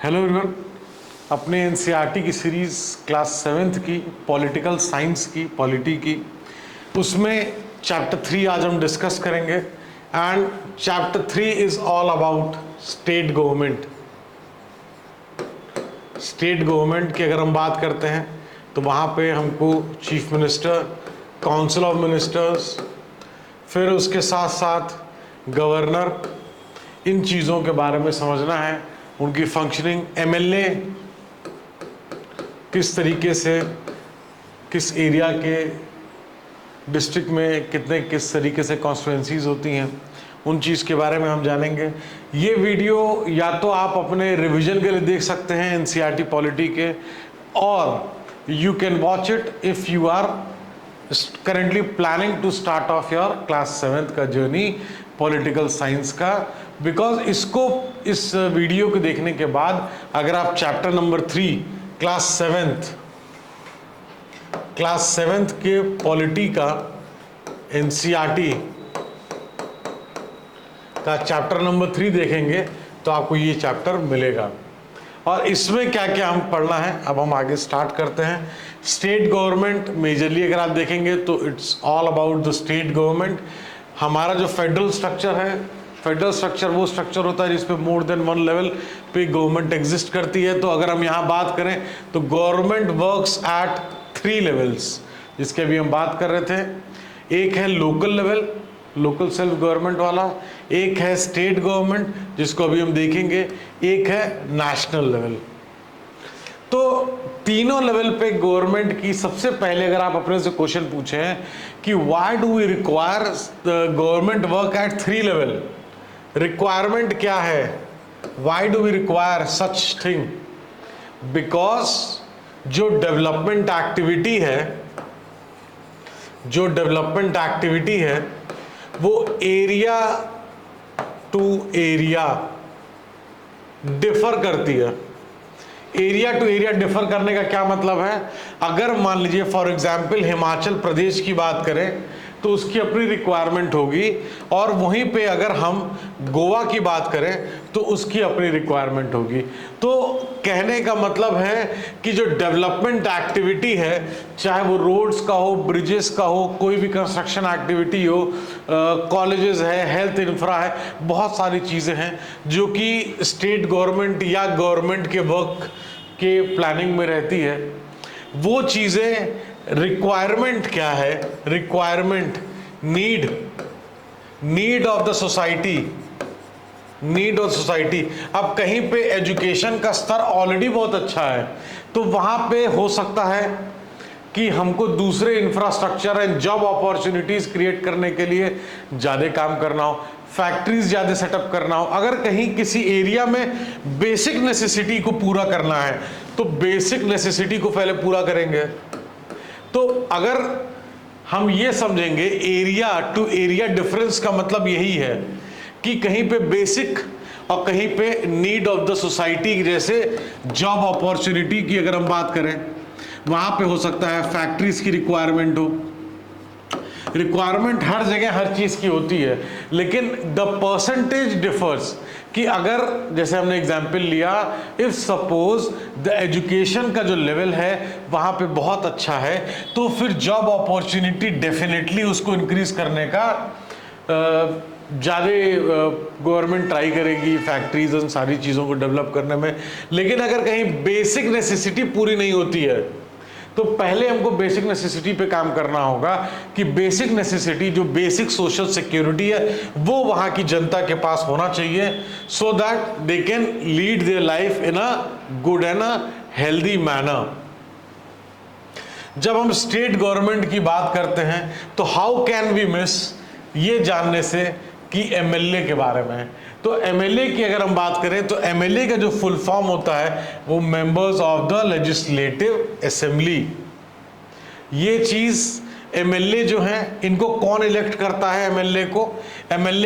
Hello everyone. अपने NCERT की series class 7th की पॉलिटिकल साइंस की पॉलिटी की उसमें चैप्टर 3 आज हम डिस्कस करेंगे। And chapter 3 is all about state government. State government की अगर हम बात करते हैं तो वहाँ पे हमको chief minister, council of ministers, फिर उसके साथ साथ गवर्नर, इन चीज़ों के बारे में समझना है, उनकी फंक्शनिंग, एमएलए किस तरीके से किस एरिया के डिस्ट्रिक्ट में किस तरीके से कॉन्स्टिट्यूएंसीज होती हैं, उन चीज़ के बारे में हम जानेंगे। ये वीडियो या तो आप अपने रिवीजन के लिए देख सकते हैं एनसीईआरटी पॉलिटी के, और you can watch it if you are currently planning to start of your class 7th का जर्नी पॉलिटिकल साइंस का। बिकॉज इस वीडियो को देखने के बाद अगर आप चैप्टर नंबर 3 क्लास 7th के पॉलिटी का एनसीईआरटी का चैप्टर नंबर 3 देखेंगे तो आपको ये चैप्टर मिलेगा। और इसमें क्या क्या हम पढ़ना है, अब हम आगे स्टार्ट करते हैं। स्टेट गवर्नमेंट मेजरली अगर आप देखेंगे तो it's all about the state government. हमारा जो फेडरल स्ट्रक्चर है, फेडरल स्ट्रक्चर वो स्ट्रक्चर होता है जिसपे मोर देन वन लेवल पे गवर्नमेंट एग्जिस्ट करती है। तो अगर हम यहाँ बात करें तो गवर्नमेंट वर्क्स एट 3 लेवल्स, जिसके अभी हम बात कर रहे थे। एक है local level, local self government वाला, एक है स्टेट गवर्नमेंट जिसको अभी हम देखेंगे, एक है नेशनल लेवल। तो तीनों लेवल पे गवर्नमेंट की सबसे पहले अगर आप अपने से क्वेश्चन पूछें कि why do we require government work at 3 level, requirement क्या है, why do we require such thing? Because जो डेवलपमेंट एक्टिविटी है वो एरिया टू एरिया डिफर करती है। एरिया टू एरिया डिफर करने का क्या मतलब है? अगर मान लीजिए फॉर एग्जांपल हिमाचल प्रदेश की बात करें तो उसकी अपनी रिक्वायरमेंट होगी, और वहीं पे अगर हम गोवा की बात करें तो उसकी अपनी रिक्वायरमेंट होगी। तो कहने का मतलब है कि जो डेवलपमेंट एक्टिविटी है, चाहे वो रोड्स का हो, ब्रिजेस का हो, कोई भी कंस्ट्रक्शन एक्टिविटी हो, कॉलेजेस है, हेल्थ इंफ्रा है, बहुत सारी चीज़ें हैं जो कि स्टेट गवर्नमेंट या गवर्नमेंट के वर्क के प्लानिंग में रहती है। वो चीज़ें रिक्वायरमेंट क्या है? Requirement need of the society, अब कहीं पे एजुकेशन का स्तर ऑलरेडी बहुत अच्छा है तो वहाँ पे हो सकता है कि हमको दूसरे infrastructure and job opportunities create करने के लिए ज़्यादा काम करना हो, फैक्ट्रीज ज़्यादा सेटअप करना हो। अगर कहीं किसी एरिया में बेसिक नेसेसिटी को पूरा करना है तो बेसिक नेसेसिटी को पहले पूरा करेंगे। तो अगर हम ये समझेंगे एरिया टू एरिया डिफरेंस का मतलब यही है कि कहीं पे बेसिक और कहीं पे नीड ऑफ द सोसाइटी, जैसे जॉब अपॉर्चुनिटी की अगर हम बात करें, वहाँ पे हो सकता है फैक्ट्रीज की रिक्वायरमेंट हो। रिक्वायरमेंट हर जगह हर चीज़ की होती है, लेकिन द परसेंटेज डिफर्स। कि अगर जैसे हमने एग्जाम्पल लिया, इफ सपोज द एजुकेशन का जो लेवल है वहाँ पे बहुत अच्छा है तो फिर जॉब अपॉर्चुनिटी डेफिनेटली उसको इंक्रीज करने का ज़्यादा गवर्नमेंट ट्राई करेगी, फैक्ट्रीज उन सारी चीज़ों को डेवलप करने में। लेकिन अगर कहीं बेसिक नेसेसिटी पूरी नहीं होती है तो पहले हमको बेसिक नेसेसिटी पे काम करना होगा कि बेसिक नेसेसिटी, जो बेसिक सोशल सिक्योरिटी है, वो वहाँ की जनता के पास होना चाहिए, so that they can lead their life in a good and a healthy manner. जब हम स्टेट गवर्नमेंट की बात करते हैं तो हाउ कैन वी मिस ये जानने से कि एमएलए के बारे में। तो एमएलए की अगर हम बात करें तो एमएलए का जो फुल फॉर्म होता है वो members of the legislative assembly. ये चीज़ एमएलए जो हैं इनको कौन इलेक्ट करता है? एमएलए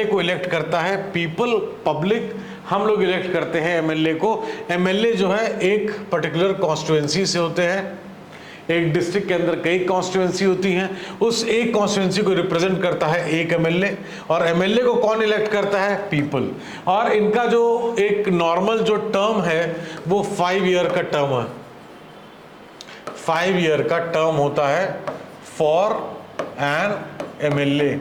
को इलेक्ट करता है पीपल, पब्लिक, हम लोग इलेक्ट करते हैं एमएलए को। एमएलए जो है एक पर्टिकुलर कॉन्स्टिट्यूएंसी से होते हैं, एक डिस्ट्रिक्ट के अंदर कई कॉन्स्टिट्यूएंसी होती हैं, उस एक कॉन्स्टिट्यूएंसी को रिप्रेजेंट करता है एक एमएलए, और एमएलए को कौन इलेक्ट करता है? पीपल। और इनका जो एक नॉर्मल जो टर्म है वो 5 ईयर का टर्म है, 5 ईयर का टर्म होता है फॉर एन एमएलए।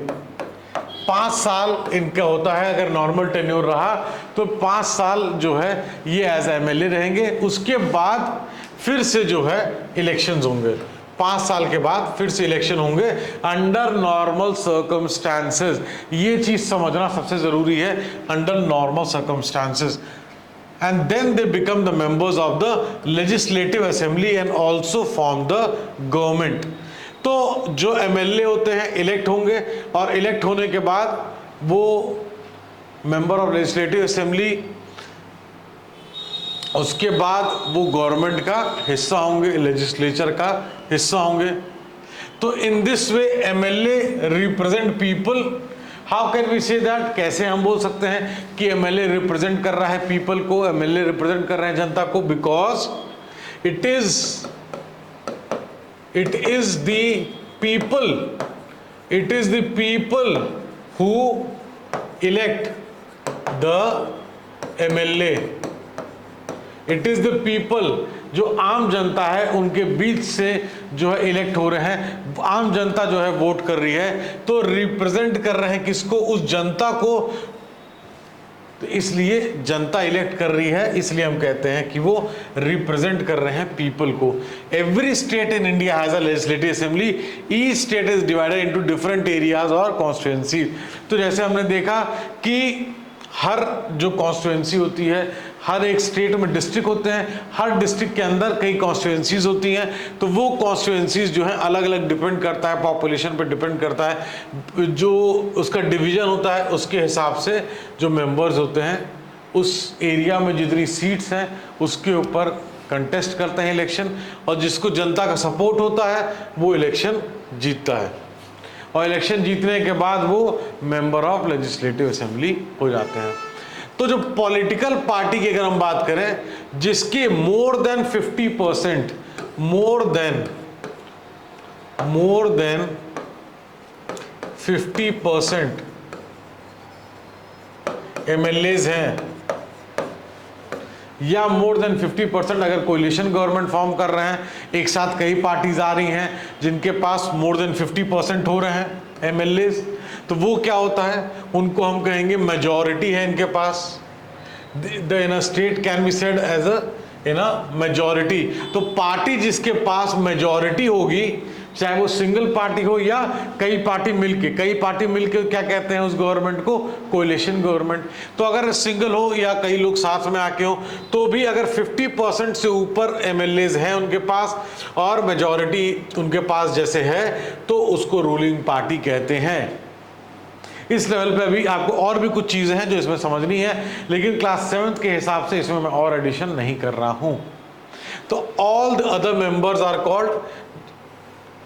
5 साल इनका होता है, अगर नॉर्मल टेन्योर रहा तो 5 साल जो है ये एज एमएलए रहेंगे। उसके बाद फिर से जो है इलेक्शंस होंगे, 5 साल के बाद फिर से इलेक्शन होंगे अंडर नॉर्मल सर्कमस्टांसेस। ये चीज समझना सबसे जरूरी है, under normal circumstances. And then they become the members of the legislative assembly and also form the government. तो जो एमएलए होते हैं इलेक्ट होंगे, और इलेक्ट होने के बाद वो मेंबर ऑफ लेजिस्लेटिव असेंबली, उसके बाद वो गवर्नमेंट का हिस्सा होंगे, लेजिस्लेचर का हिस्सा होंगे। तो in this way MLA represent people. How can we say that? कैसे हम बोल सकते हैं कि एमएलए रिप्रेजेंट कर रहा है पीपल को, एमएलए रिप्रेजेंट कर रहे हैं जनता को? Because it is the people who elect the MLA. It is the people, जो आम जनता है उनके बीच से जो है इलेक्ट हो रहे हैं, आम जनता जो है वोट कर रही है, तो रिप्रेजेंट कर रहे हैं किसको? उस जनता को। तो इसलिए जनता इलेक्ट कर रही है, इसलिए हम कहते हैं कि वो रिप्रेजेंट कर रहे हैं पीपल को। Every state in India has a legislative assembly, each state is divided into different areas और कॉन्स्टिट्यूएंसी। तो जैसे हमने देखा कि हर जो कॉन्स्टिट्यूएंसी होती है, हर एक स्टेट में डिस्ट्रिक्ट होते हैं, हर डिस्ट्रिक्ट के अंदर कई कॉन्स्टिट्यूएंसीज होती हैं, तो वो कॉन्स्टिट्यूएंसीज जो है अलग अलग डिपेंड करता है, पॉपुलेशन पे डिपेंड करता है, जो उसका डिवीजन होता है उसके हिसाब से जो मेंबर्स होते हैं उस एरिया में जितनी सीट्स हैं उसके ऊपर कंटेस्ट करते हैं इलेक्शन, और जिसको जनता का सपोर्ट होता है वो इलेक्शन जीतता है, और इलेक्शन जीतने के बाद वो मेंबर ऑफ लेजिस्लेटिव असेंबली हो जाते हैं। तो जो पॉलिटिकल पार्टी की अगर हम बात करें जिसके more than 50%, more than 50% MLAs हैं, या मोर देन 50% अगर कोलिशन गवर्नमेंट फॉर्म कर रहे हैं, एक साथ कई पार्टीज आ रही हैं जिनके पास मोर देन 50% हो रहे हैं एमएलएज, तो वो क्या होता है? उनको हम कहेंगे मेजॉरिटी है इनके पास। The in a state can be said as a in a majority. तो पार्टी जिसके पास मेजॉरिटी होगी, चाहे वो सिंगल पार्टी हो या कई पार्टी मिलके क्या कहते हैं उस गवर्नमेंट को? Coalition government. तो अगर सिंगल हो या कई लोग साथ में आके हो, तो भी अगर 50% से ऊपर एमएलएज हैं उनके पास और मेजॉरिटी उनके पास जैसे है, तो उसको रूलिंग पार्टी कहते हैं। इस लेवल पे अभी आपको और भी कुछ चीजें हैं जो इसमें समझनी है, लेकिन क्लास 7th के हिसाब से इसमें मैं और एडिशन नहीं कर रहा हूं। तो all the other members are called,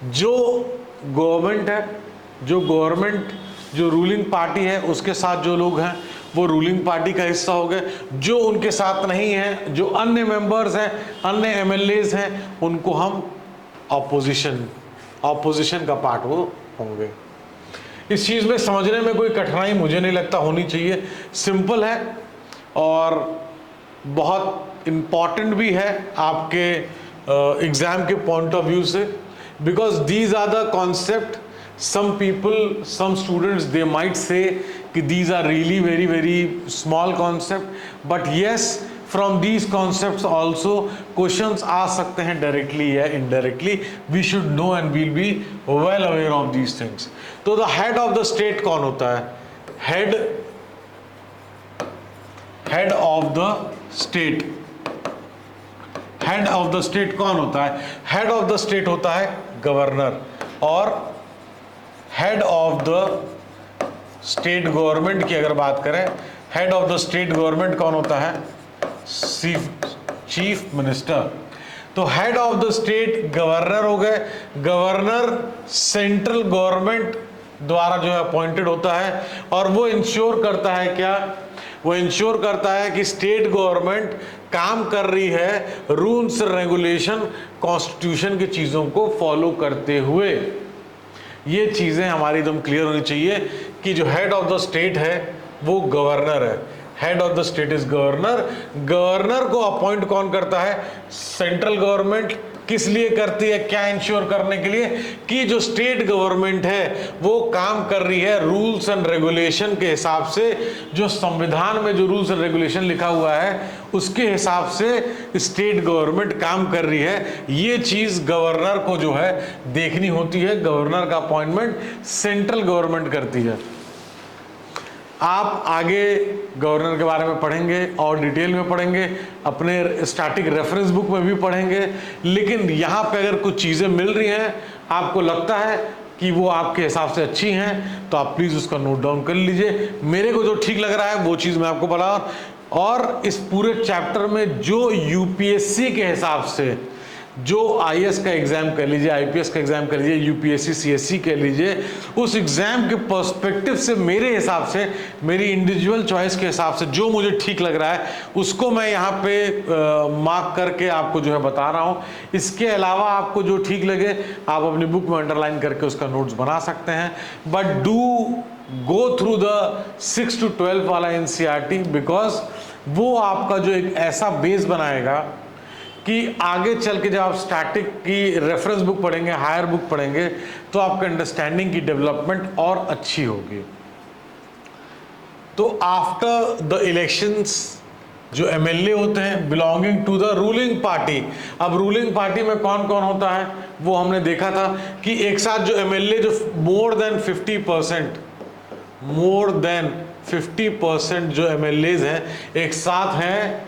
जो गवर्नमेंट है, जो रूलिंग पार्टी है उसके साथ जो लोग हैं वो रूलिंग पार्टी का हिस्सा हो गए। जो उनके साथ नहीं है, जो अन्य मेंबर्स हैं, अन्य एमएलएज हैं, उनको हम ऑपोजिशन का पार्ट वो होंगे। इस चीज़ में समझने में कोई कठिनाई मुझे नहीं लगता होनी चाहिए, सिंपल है और बहुत इम्पॉर्टेंट भी है आपके एग्ज़ाम के पॉइंट ऑफ व्यू से, because these are the concept some students they might say कि these are really very small concept, but yes, from these concepts also questions आ सकते हैं directly या indirectly. We should know and we'll be well aware of these things. तो the head of the state कौन होता है? head of the state. head of the state कौन होता है? head of the state होता है गवर्नर, और head of the state government की अगर बात करें, head of the state government कौन होता है? Chief minister. तो head of the state governor हो गए। गवर्नर सेंट्रल गवर्नमेंट द्वारा जो है अपॉइंटेड होता है, और वो इंश्योर करता है क्या? वो इंश्योर करता है कि स्टेट गवर्नमेंट काम कर रही है रूल्स रेगुलेशन कॉन्स्टिट्यूशन की चीज़ों को फॉलो करते हुए। ये चीज़ें हमारी एकदम क्लियर होनी चाहिए कि जो हेड ऑफ द स्टेट है वो गवर्नर है। Head of the state is governor. Governor को अपॉइंट कौन करता है? Central government. किस लिए करती है? क्या इंश्योर करने के लिए कि जो स्टेट गवर्नमेंट है वो काम कर रही है रूल्स एंड रेगुलेशन के हिसाब से, जो संविधान में जो रूल्स एंड रेगुलेशन लिखा हुआ है उसके हिसाब से स्टेट गवर्नमेंट काम कर रही है। ये चीज गवर्नर को जो है देखनी होती है। गवर्नर का अपॉइंटमेंट सेंट्रल गवर्नमेंट करती है। आप आगे गवर्नर के बारे में पढ़ेंगे और डिटेल में पढ़ेंगे, अपने स्टैटिक रेफरेंस बुक में भी पढ़ेंगे। लेकिन यहाँ पे अगर कुछ चीज़ें मिल रही हैं, आपको लगता है कि वो आपके हिसाब से अच्छी हैं, तो आप प्लीज़ उसका नोट डाउन कर लीजिए। मेरे को जो ठीक लग रहा है वो चीज़ मैं आपको बता। और इस पूरे चैप्टर में जो यूपीएससी के हिसाब से, जो आईएएस का एग्जाम कर लीजिए, आईपीएस का एग्जाम कर लीजिए, यूपीएससी सीएससी कर लीजिए, उस एग्जाम के पर्सपेक्टिव से मेरे हिसाब से, मेरी इंडिविजुअल चॉइस के हिसाब से जो मुझे ठीक लग रहा है उसको मैं यहाँ पे मार्क करके आपको जो है बता रहा हूँ। इसके अलावा आपको जो ठीक लगे आप अपनी बुक में अंडरलाइन करके उसका नोट्स बना सकते हैं। But do go through the 6 to 12 वाला एनसीईआरटी, बिकॉज वो आपका जो एक ऐसा बेस बनाएगा कि आगे चल के जब आप स्टैटिक की रेफरेंस बुक पढ़ेंगे, हायर बुक पढ़ेंगे, तो आपका अंडरस्टैंडिंग की डेवलपमेंट और अच्छी होगी। तो आफ्टर द इलेक्शंस जो एमएलए होते हैं belonging to the ruling party, अब रूलिंग पार्टी में कौन कौन होता है वो हमने देखा था कि एक साथ जो एमएलए जो मोर देन 50% जो एमएलए हैं एक साथ हैं,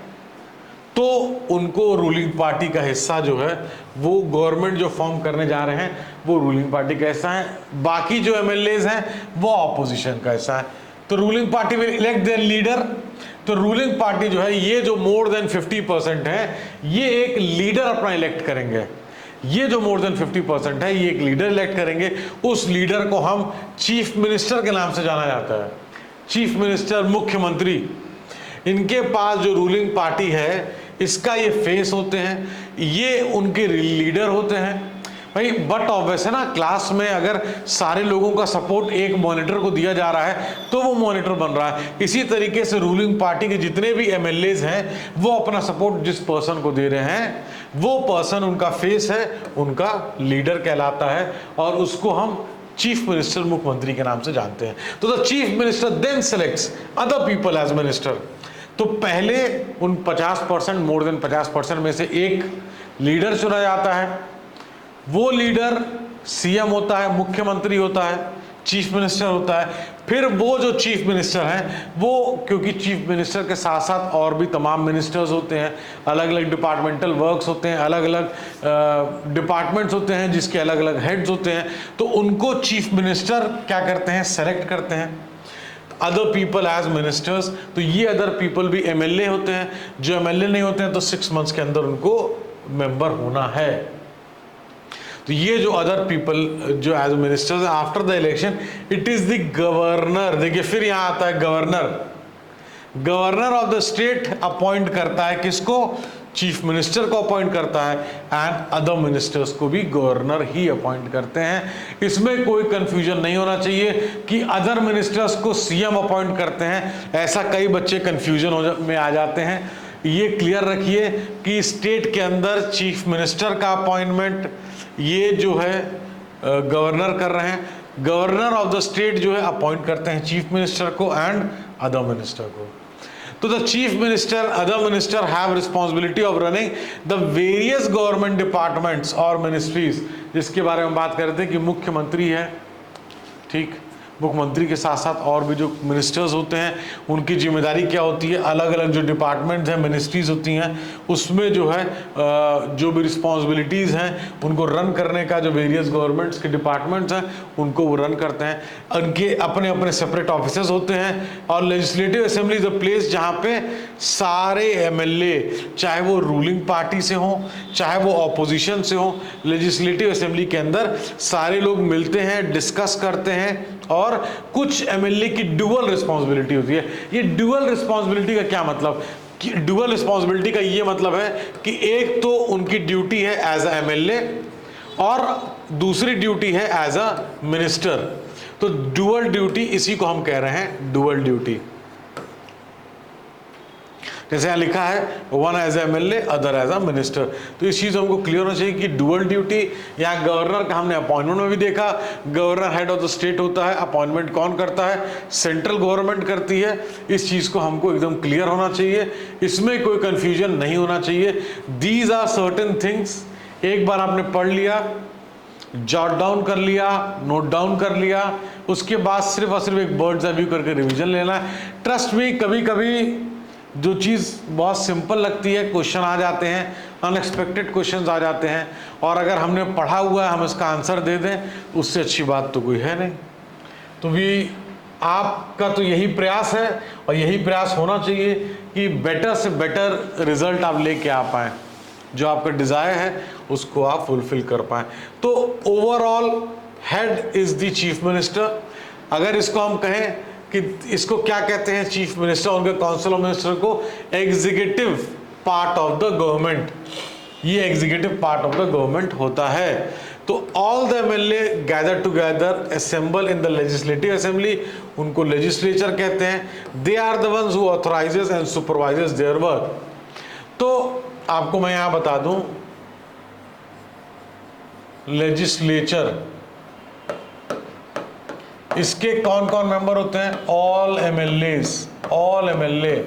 तो उनको रूलिंग पार्टी का हिस्सा जो है वो गवर्नमेंट जो फॉर्म करने जा रहे हैं वो रूलिंग पार्टी का हिस्सा है। बाकी जो एमएलएज हैं वो ऑपोजिशन का हिस्सा है। तो ruling party will elect their leader. तो रूलिंग पार्टी जो है ये जो मोर देन 50% है ये एक लीडर अपना इलेक्ट करेंगे। ये जो मोर देन 50% है ये एक लीडर इलेक्ट करेंगे। उस लीडर को हम चीफ मिनिस्टर के नाम से जाना जाता है। चीफ मिनिस्टर, मुख्यमंत्री, इनके पास जो रूलिंग पार्टी है इसका ये फेस होते हैं, ये उनके लीडर होते हैं भाई। बट ऑब्वियस है ना, क्लास में अगर सारे लोगों का सपोर्ट एक मॉनिटर को दिया जा रहा है तो वो मॉनिटर बन रहा है। इसी तरीके से रूलिंग पार्टी के जितने भी एमएलएज हैं वो अपना सपोर्ट जिस पर्सन को दे रहे हैं वो पर्सन उनका फेस है, उनका लीडर कहलाता है, और उसको हम चीफ मिनिस्टर, मुख्यमंत्री के नाम से जानते हैं। तो the chief minister then selects other people as minister. तो पहले उन 50%, मोर देन 50% में से एक लीडर चुना जाता है। वो लीडर सीएम होता है, मुख्यमंत्री होता है, चीफ मिनिस्टर होता है। फिर वो जो चीफ मिनिस्टर हैं वो, क्योंकि चीफ मिनिस्टर के साथ साथ और भी तमाम मिनिस्टर्स होते हैं, अलग अलग डिपार्टमेंटल वर्क्स होते हैं, अलग अलग डिपार्टमेंट्स होते हैं जिसके अलग अलग हेड्स होते हैं, तो उनको चीफ मिनिस्टर क्या करते हैं? सेलेक्ट करते हैं। अदर पीपल एज मिनिस्टर्स, तो ये अदर पीपल भी एमएलए होते हैं। जो एमएलए नहीं होते हैं तो 6 मंथ्स के अंदर उनको मेंबर होना है। तो ये जो अदर पीपल जो as ministers after the election, it is the governor. देखिए फिर यहां आता है governor. Governor of the state appoint करता है किसको? चीफ मिनिस्टर को अपॉइंट करता है, एंड अदर मिनिस्टर्स को भी गवर्नर ही अपॉइंट करते हैं। इसमें कोई कंफ्यूजन नहीं होना चाहिए कि अदर मिनिस्टर्स को सीएम अपॉइंट करते हैं, ऐसा कई बच्चे कंफ्यूजन में आ जाते हैं। ये क्लियर रखिए कि स्टेट के अंदर चीफ मिनिस्टर का अपॉइंटमेंट ये जो है गवर्नर कर रहे हैं। गवर्नर ऑफ द स्टेट जो है अपॉइंट करते हैं चीफ मिनिस्टर को एंड अदर मिनिस्टर को। तो the chief minister, other minister have responsibility of running the various government departments और मिनिस्ट्रीज, जिसके बारे में बात कर रहे थे कि मुख्यमंत्री है, ठीक, मुख्यमंत्री के साथ साथ और भी जो मिनिस्टर्स होते हैं उनकी जिम्मेदारी क्या होती है? अलग अलग जो डिपार्टमेंट्स हैं, मिनिस्ट्रीज होती हैं, उसमें जो है जो भी रिस्पॉन्सिबिलिटीज़ हैं उनको रन करने का, जो वेरियस गवर्नमेंट्स के डिपार्टमेंट्स हैं उनको वो रन करते हैं। उनके अपने अपने सेपरेट ऑफिसर्स होते हैं। और legislative assembly is a place जहाँ पे सारे एमएलए, चाहे वो रूलिंग पार्टी से हों चाहे वो ऑपोजिशन से हों, लेजिस्लेटिव असेंबली के अंदर सारे लोग मिलते हैं, डिस्कस करते हैं। और कुछ एमएलए की ड्यूअल रिस्पॉन्सिबिलिटी होती है। ये ड्यूअल रिस्पॉन्सिबिलिटी का क्या मतलब? ड्यूअल रिस्पॉन्सिबिलिटी का ये मतलब है कि एक तो उनकी ड्यूटी है एज अ एमएलए और दूसरी ड्यूटी है एज अ मिनिस्टर। तो ड्यूअल ड्यूटी, इसी को हम कह रहे हैं ड्यूअल ड्यूटी। जैसे यहां लिखा है one as MLA other as a minister. तो इस चीज हमको क्लियर होना चाहिए कि ड्यूअल ड्यूटी, यहाँ गवर्नर का हमने अपॉइंटमेंट में भी देखा, governor head of the state होता है, अपॉइंटमेंट कौन करता है, सेंट्रल गवर्नमेंट करती है। इस चीज को हमको एकदम क्लियर होना चाहिए, इसमें कोई कंफ्यूजन नहीं होना चाहिए। दीज आर सर्टेन थिंग्स, एक बार आपने पढ़ लिया, जॉट डाउन कर लिया, नोट डाउन कर लिया, उसके बाद सिर्फ और सिर्फ एक बर्ड्स आई व्यू करके रिवीजन लेना है। ट्रस्ट मी, कभी कभी जो चीज़ बहुत सिंपल लगती है, क्वेश्चन आ जाते हैं, अनएक्सपेक्टेड क्वेश्चंस आ जाते हैं, और अगर हमने पढ़ा हुआ है हम इसका आंसर दे दें, उससे अच्छी बात तो कोई है नहीं। तो भी आपका तो यही प्रयास है और यही प्रयास होना चाहिए कि बेटर से बेटर रिजल्ट आप लेके आ पाएँ, जो आपका डिज़ायर है उसको आप फुलफिल कर पाएँ। तो overall head is the chief minister. अगर इसको हम कहें कि इसको क्या कहते हैं, चीफ मिनिस्टर, उनके काउंसिल ऑफ मिनिस्टर को executive part of the government, ये executive part of the government होता है। तो all the MLA gather together assemble in the legislative assembly, उनको लेजिस्लेचर कहते हैं। They are the ones who authorises and supervises their work. तो आपको मैं यहां बता दूं, लेजिस्लेचर, इसके कौन कौन मेंबर होते हैं, ऑल एमएलएस, ऑल एमएलए,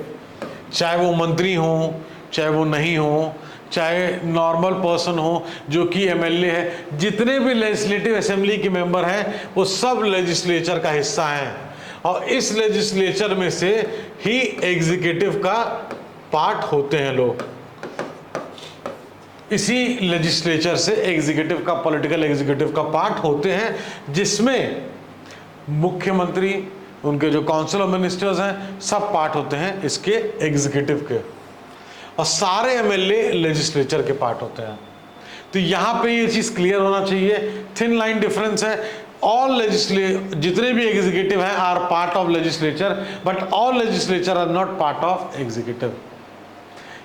चाहे वो मंत्री हो, चाहे वो नहीं हो, चाहे नॉर्मल पर्सन हो जो कि एमएलए है, जितने भी लेजिस्लेटिव असेंबली के मेंबर हैं वो सब लेजिस्लेचर का हिस्सा हैं, और इस लेजिस्लेचर में से ही एग्जीक्यूटिव का पार्ट होते हैं लोग। इसी लेजिस्लेचर से एग्जीक्यूटिव का, पॉलिटिकल एग्जीक्यूटिव का पार्ट होते हैं, जिसमें मुख्यमंत्री, उनके जो काउंसिल ऑफ मिनिस्टर्स हैं, सब पार्ट होते हैं इसके एग्जीक्यूटिव के, और सारे एमएलए लेजिस्लेचर के पार्ट होते हैं। तो यहाँ पे ये चीज़ क्लियर होना चाहिए, थिन लाइन डिफरेंस है। ऑल जितने भी एग्जीक्यूटिव हैं are part of legislature, but all legislature are not part of executive.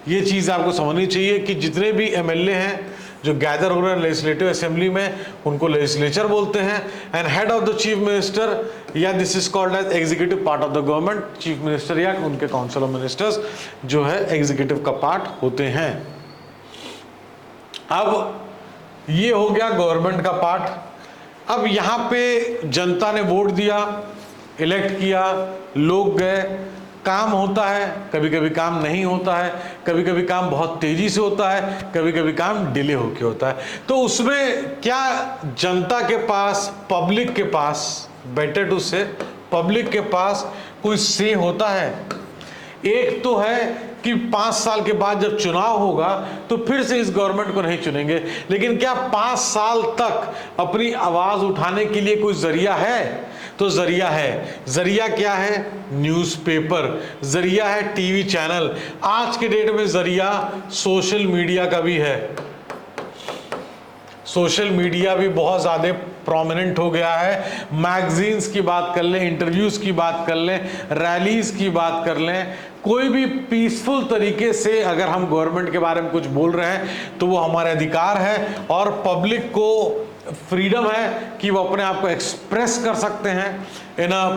ये चीज़ आपको समझनी चाहिए कि जितने भी एमएलए हैं जो गैदर हो रहे हैं लेजिस्लेटिव असेंबली में, उनको लेजिस्लेचर बोलते हैं। And head of the chief minister, या this is called as executive part of the government, chief minister या उनके काउंसिल ऑफ मिनिस्टर्स जो है एग्जीक्यूटिव का पार्ट होते हैं। अब ये हो गया गवर्नमेंट का पार्ट। अब यहाँ पे जनता ने वोट दिया, इलेक्ट किया, लोग गए, काम होता है, कभी कभी काम नहीं होता है, कभी कभी काम बहुत तेजी से होता है, कभी कभी काम डिले होके होता है। तो उसमें क्या जनता के पास, पब्लिक के पास, बेटर टू से पब्लिक के पास कोई से होता है? एक तो है कि 5 साल के बाद जब चुनाव होगा तो फिर से इस गवर्नमेंट को नहीं चुनेंगे, लेकिन क्या 5 साल तक अपनी आवाज उठाने के लिए कोई जरिया है? तो जरिया है। जरिया क्या है? न्यूज़पेपर, जरिया है टीवी चैनल, आज के डेट में जरिया सोशल मीडिया का भी है। सोशल मीडिया भी बहुत ज़्यादा प्रोमिनेंट हो गया है। मैगजीन्स की बात कर लें, इंटरव्यूज़ की बात कर लें, रैलीज़ की बात कर लें, कोई भी पीसफुल तरीके से अगर हम गवर्नमेंट के बारे में कुछ बोल रहे हैं तो वो हमारे अधिकार है, और पब्लिक को फ्रीडम है कि वो अपने आप को एक्सप्रेस कर सकते हैं इन अ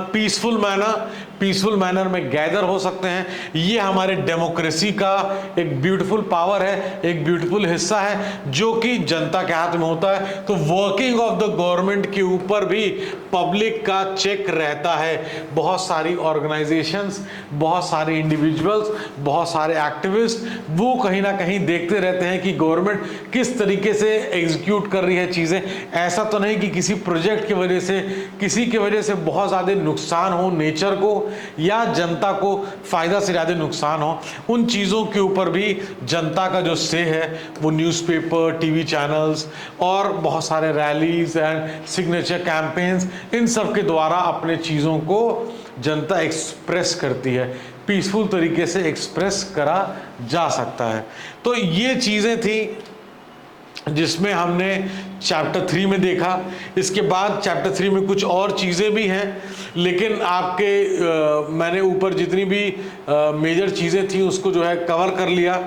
पीसफुल मैनर में गैदर हो सकते हैं। ये हमारे डेमोक्रेसी का एक ब्यूटीफुल पावर है, एक ब्यूटीफुल हिस्सा है जो कि जनता के हाथ में होता है। तो वर्किंग ऑफ द गवर्नमेंट के ऊपर भी पब्लिक का चेक रहता है। बहुत सारी ऑर्गेनाइजेशंस, बहुत सारे इंडिविजुअल्स, बहुत सारे एक्टिविस्ट वो कहीं ना कहीं देखते रहते हैं कि गवर्नमेंट किस तरीके से एग्जीक्यूट कर रही है चीज़ें। ऐसा तो नहीं कि किसी प्रोजेक्ट की वजह से, किसी की वजह से बहुत ज़्यादा नुकसान हो नेचर को या जनता को फायदा से ज़्यादा नुकसान हो। उन चीज़ों के ऊपर भी जनता का जो से है वो न्यूज़पेपर, टीवी चैनल्स और बहुत सारे रैलीज एंड सिग्नेचर कैंपेन्स, इन सब के द्वारा अपने चीज़ों को जनता एक्सप्रेस करती है। पीसफुल तरीके से एक्सप्रेस करा जा सकता है। तो ये चीज़ें थी जिसमें हमने चैप्टर 3 में देखा। इसके बाद चैप्टर 3 में कुछ और चीज़ें भी हैं, लेकिन मैंने ऊपर जितनी भी मेजर चीज़ें थी उसको जो है कवर कर लिया।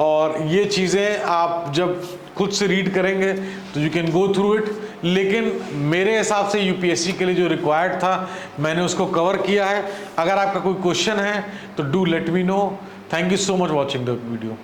और ये चीज़ें आप जब खुद से रीड करेंगे तो you can go through it, लेकिन मेरे हिसाब से यूपीएससी के लिए जो रिक्वायर्ड था मैंने उसको कवर किया है। अगर आपका कोई क्वेश्चन है तो do let me know. Thank you so much watching the video.